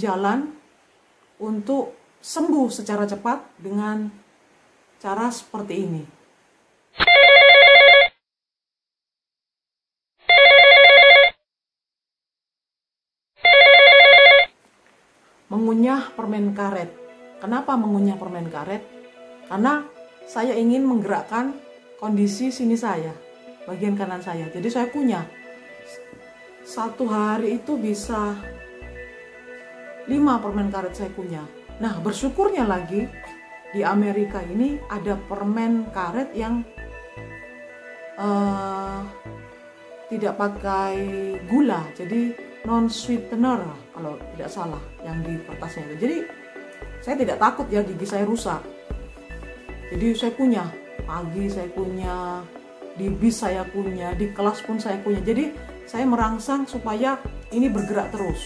jalan untuk sembuh secara cepat dengan cara seperti ini. Mengunyah permen karet. Kenapa mengunyah permen karet? Karena saya ingin menggerakkan kondisi sini saya, bagian kanan saya. Jadi saya kunyah. Satu hari itu bisa 5 permen karet saya kunyah. Nah, bersyukurnya lagi di Amerika ini ada permen karet yang tidak pakai gula, jadi non sweetener kalau tidak salah yang di kertasnya. Jadi saya tidak takut ya gigi saya rusak. Jadi saya kunyah, pagi saya kunyah, di bis saya kunyah, di kelas pun saya kunyah. Jadi saya merangsang supaya ini bergerak terus.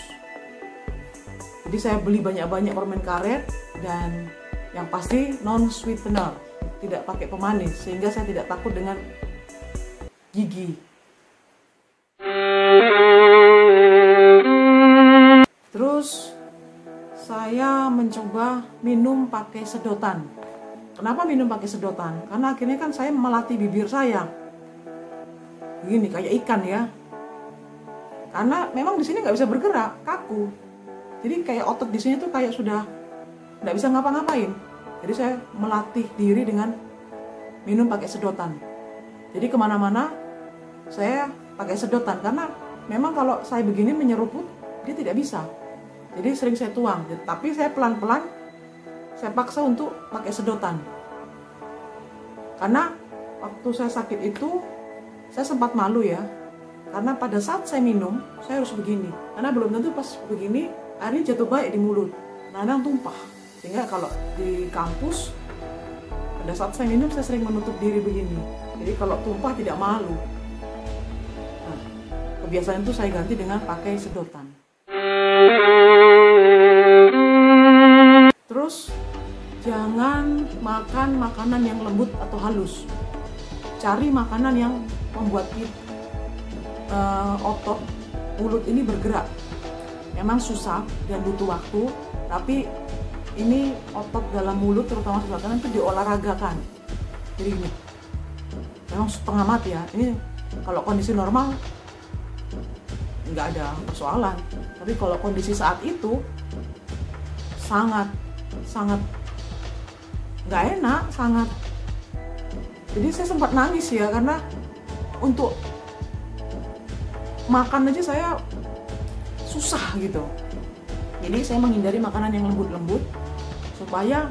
Jadi saya beli banyak-banyak permen karet dan yang pasti non sweetener, tidak pakai pemanis, sehingga saya tidak takut dengan gigi. Terus saya mencoba minum pakai sedotan. Kenapa minum pakai sedotan? Karena akhirnya kan saya melatih bibir saya. Begini kayak ikan ya. Karena memang di sini nggak bisa bergerak, kaku. Jadi kayak otot di sini tuh kayak sudah nggak bisa ngapa-ngapain. Jadi saya melatih diri dengan minum pakai sedotan. Jadi kemana-mana saya pakai sedotan karena memang kalau saya begini menyeruput dia tidak bisa. Jadi sering saya tuang, tapi saya pelan-pelan saya paksa untuk pakai sedotan. Karena waktu saya sakit itu saya sempat malu ya. Karena pada saat saya minum, saya harus begini. Karena belum tentu pas begini airnya jatuh baik di mulut. Kadang tumpah. Sehingga kalau di kampus pada saat saya minum saya sering menutup diri begini. Jadi kalau tumpah tidak malu. Nah, kebiasaan itu saya ganti dengan pakai sedotan. Terus jangan makan makanan yang lembut atau halus. Cari makanan yang membuat otot mulut ini bergerak. Memang susah dan butuh waktu, tapi ini otot dalam mulut terutama sebelah kanan itu diolahragakan. Jadi ini memang setengah mati ya. Ini kalau kondisi normal nggak ada persoalan, tapi kalau kondisi saat itu sangat nggak enak, sangat. Jadi saya sempat nangis ya karena untuk makan aja saya susah gitu. Jadi saya menghindari makanan yang lembut-lembut supaya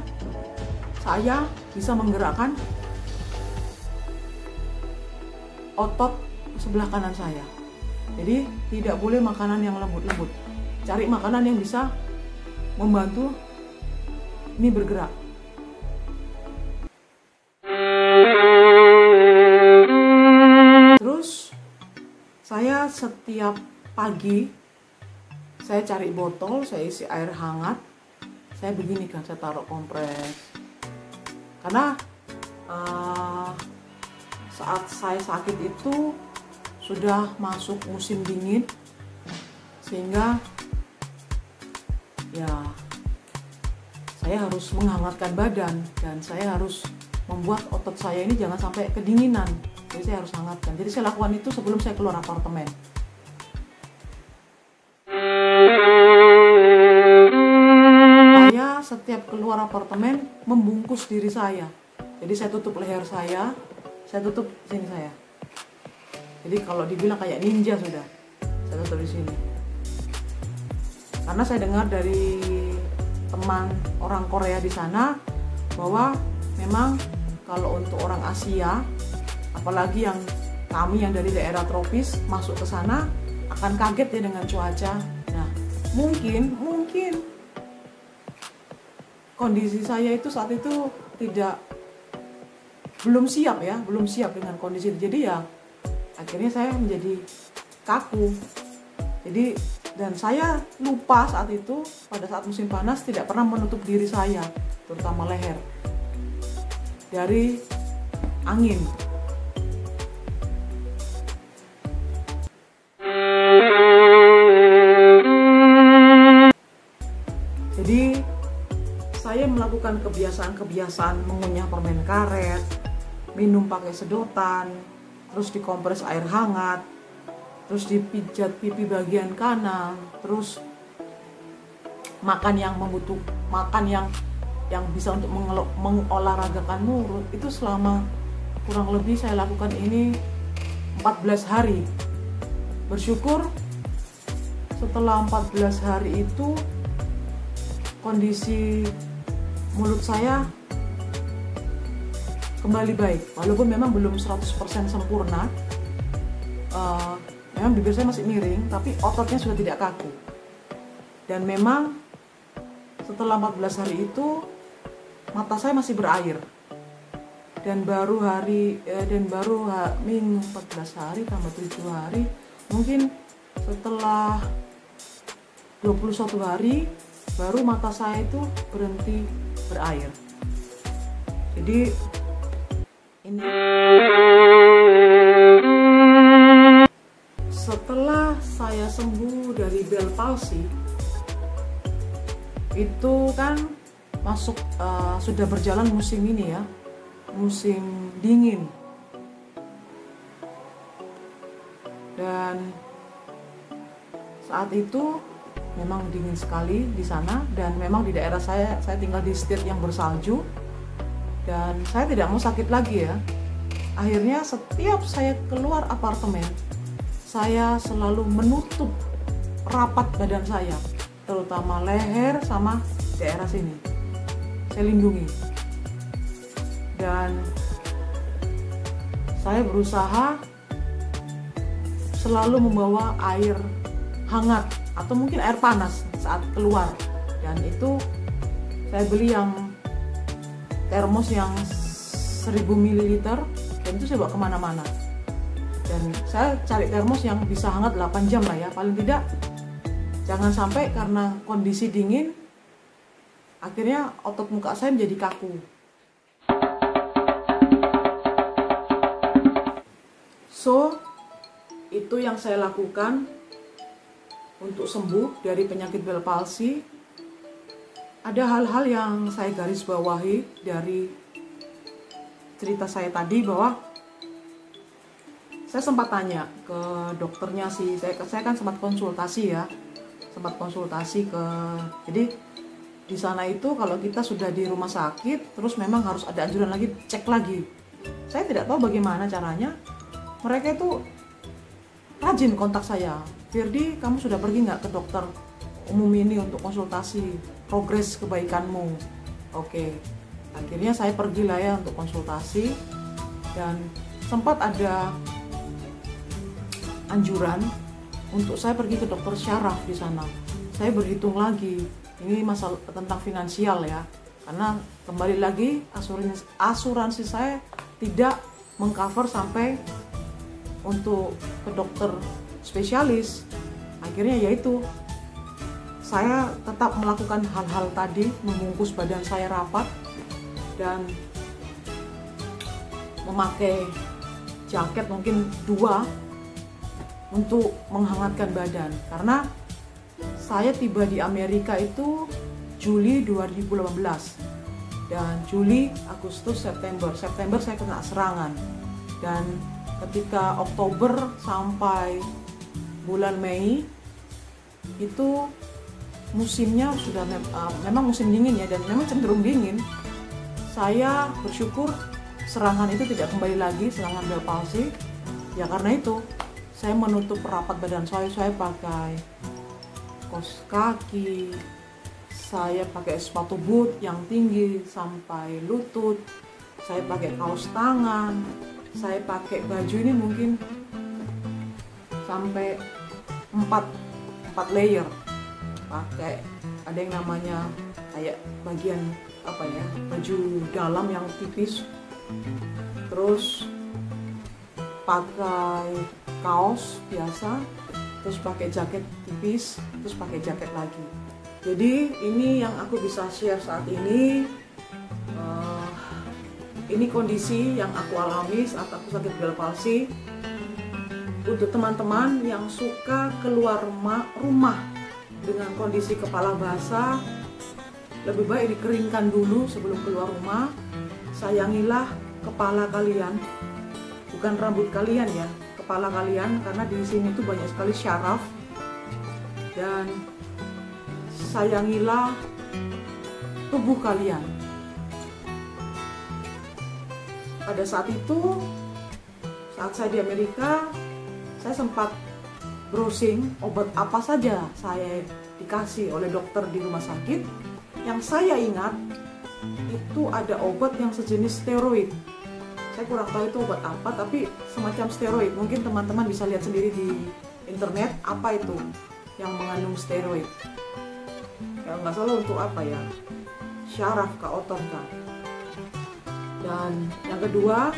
saya bisa menggerakkan otot sebelah kanan saya. Jadi tidak boleh makanan yang lembut-lembut. Cari makanan yang bisa membantu ini bergerak. Terus saya setiap pagi saya cari botol, saya isi air hangat. Saya begini kan, saya taruh kompres. Karena saat saya sakit itu sudah masuk musim dingin, sehingga ya saya harus menghangatkan badan dan saya harus membuat otot saya ini jangan sampai kedinginan. Jadi saya harus hangatkan. Jadi saya lakukan itu sebelum saya keluar apartemen. Saya setiap keluar apartemen membungkus diri saya. Jadi saya tutup leher saya tutup sini saya. Jadi kalau dibilang kayak ninja sudah, saya tutup di sini. Karena saya dengar dari teman orang Korea di sana bahwa memang kalau untuk orang Asia, apalagi yang kami yang dari daerah tropis masuk ke sana akan kaget ya dengan cuaca. Nah, mungkin kondisi saya itu saat itu belum siap dengan kondisi itu. Jadi ya akhirnya saya menjadi kaku. Jadi dan saya lupa saat itu pada saat musim panas tidak pernah menutup diri saya, terutama leher, dari angin. melakukan kebiasaan-kebiasaan mengunyah permen karet, minum pakai sedotan, terus dikompres air hangat, terus dipijat pipi bagian kanan, terus makan yang bisa untuk mengolahragakan mulut, itu selama kurang lebih saya lakukan ini 14 hari. Bersyukur setelah 14 hari itu kondisi mulut saya kembali baik, walaupun memang belum 100% sempurna. Memang bibir saya masih miring, tapi ototnya sudah tidak kaku. Dan memang setelah 14 hari itu mata saya masih berair. Dan baru minggu 14 hari tambah 7 hari, mungkin setelah 21 hari baru mata saya itu berhenti berair. Jadi ini setelah saya sembuh dari Bell palsy, itu kan sudah berjalan musim ini ya, musim dingin, dan saat itu memang dingin sekali di sana, dan memang di daerah saya tinggal di state yang bersalju, dan saya tidak mau sakit lagi ya. Akhirnya setiap saya keluar apartemen, saya selalu menutup rapat badan saya, terutama leher sama daerah sini, saya lindungi. Dan saya berusaha selalu membawa air hangat atau mungkin air panas saat keluar, dan itu saya beli yang termos yang 1000 ml, dan itu saya bawa kemana-mana. Dan saya cari termos yang bisa hangat 8 jam lah ya, paling tidak. Jangan sampai karena kondisi dingin akhirnya otot muka saya menjadi kaku. So, itu yang saya lakukan untuk sembuh dari penyakit Bell palsy. Ada hal-hal yang saya garis bawahi dari cerita saya tadi, bahwa saya sempat tanya ke dokternya sih, saya kan sempat konsultasi ya, jadi di sana itu kalau kita sudah di rumah sakit, terus memang harus ada anjuran lagi, cek lagi. Saya tidak tahu bagaimana caranya. Mereka itu rajin kontak saya, Firdi, kamu sudah pergi nggak ke dokter umum ini untuk konsultasi progres kebaikanmu? Oke, akhirnya saya pergilah ya untuk konsultasi, dan sempat ada anjuran untuk saya pergi ke dokter syaraf di sana. Saya berhitung lagi, ini masalah tentang finansial ya, karena kembali lagi asuransi saya tidak mengcover sampai untuk ke dokter spesialis. Akhirnya yaitu saya tetap melakukan hal-hal tadi, membungkus badan saya rapat dan memakai jaket mungkin 2 untuk menghangatkan badan, karena saya tiba di Amerika itu Juli 2018, dan Juli, Agustus, September saya kena serangan, dan ketika Oktober sampai bulan Mei itu musimnya sudah memang musim dingin ya, dan memang cenderung dingin. Saya bersyukur serangan itu tidak kembali lagi, serangan Bell palsy ya. Karena itu saya menutup rapat badan saya pakai kaos kaki, saya pakai sepatu boot yang tinggi sampai lutut, saya pakai kaos tangan, saya pakai baju ini mungkin sampai 4 layer, pakai ada yang namanya kayak bagian apa ya, baju dalam yang tipis, terus pakai kaos biasa, terus pakai jaket tipis, terus pakai jaket lagi. Jadi ini yang aku bisa share saat ini. Ini kondisi yang aku alami saat aku sakit Bell palsy. Untuk teman-teman yang suka keluar rumah dengan kondisi kepala basah, lebih baik dikeringkan dulu sebelum keluar rumah. Sayangilah kepala kalian, bukan rambut kalian ya, kepala kalian, karena di sini tuh banyak sekali syaraf. Dan sayangilah tubuh kalian. Pada saat itu, saat saya di Amerika, saya sempat browsing obat apa saja saya dikasih oleh dokter di rumah sakit. Yang saya ingat itu ada obat yang sejenis steroid. Saya kurang tahu itu obat apa, tapi semacam steroid. Mungkin teman-teman bisa lihat sendiri di internet apa itu yang mengandung steroid. Ya nggak salah untuk apa ya, syaraf kah, otot kah. Dan yang kedua,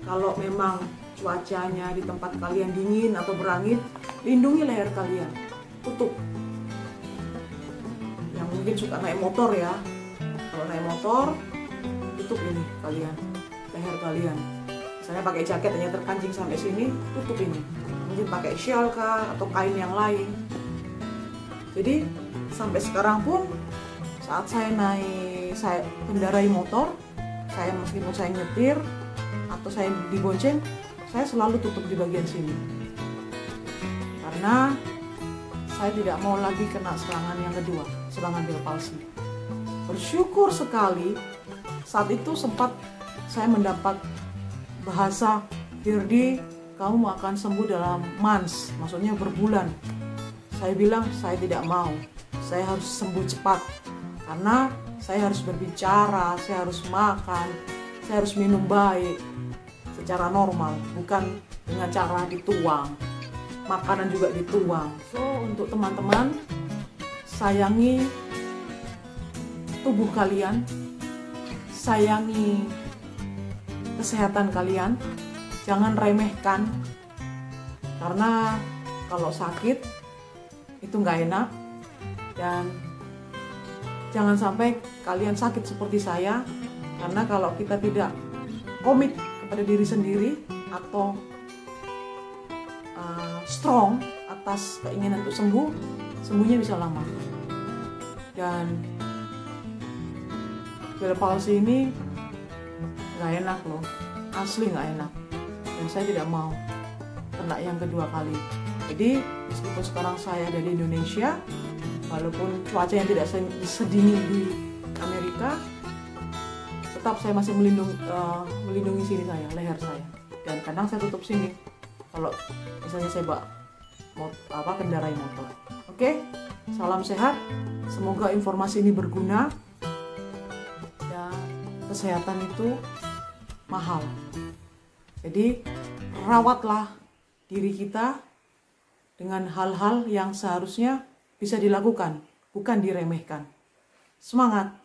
kalau memang cuacanya di tempat kalian dingin atau berangin, lindungi leher kalian, tutup. Yang mungkin suka naik motor ya, kalau naik motor, tutup ini kalian, leher kalian. Misalnya pakai jaket hanya terkancing sampai sini, tutup ini. Mungkin pakai shawl kah atau kain yang lain. Jadi sampai sekarang pun saat saya kendarai motor, saya meskipun saya nyetir atau saya dibonceng, saya selalu tutup di bagian sini karena saya tidak mau lagi kena serangan yang kedua, serangan Bell palsy. Bersyukur sekali saat itu sempat saya mendapat bahasa, Firdy, kamu akan sembuh dalam months, maksudnya berbulan. Saya bilang saya tidak mau, saya harus sembuh cepat karena saya harus berbicara, saya harus makan, saya harus minum baik secara normal, bukan dengan cara dituang. Makanan juga dituang. So, untuk teman-teman, sayangi tubuh kalian, sayangi kesehatan kalian, jangan remehkan. Karena kalau sakit itu nggak enak, dan jangan sampai kalian sakit seperti saya, karena kalau kita tidak komit kepada diri sendiri atau strong atas keinginan untuk sembuh, sembuhnya bisa lama. Dan Bell palsy ini nggak enak loh, asli nggak enak. Dan saya tidak mau kena yang kedua kali. Jadi meskipun sekarang saya ada di Indonesia, walaupun cuacanya tidak sedingin di Amerika, tetap saya masih melindungi sini saya, leher saya. Dan kadang saya tutup sini kalau misalnya saya kendarai motor. Oke, salam sehat. Semoga informasi ini berguna. Ya, kesehatan itu mahal. Jadi rawatlah diri kita dengan hal-hal yang seharusnya bisa dilakukan, bukan diremehkan. Semangat!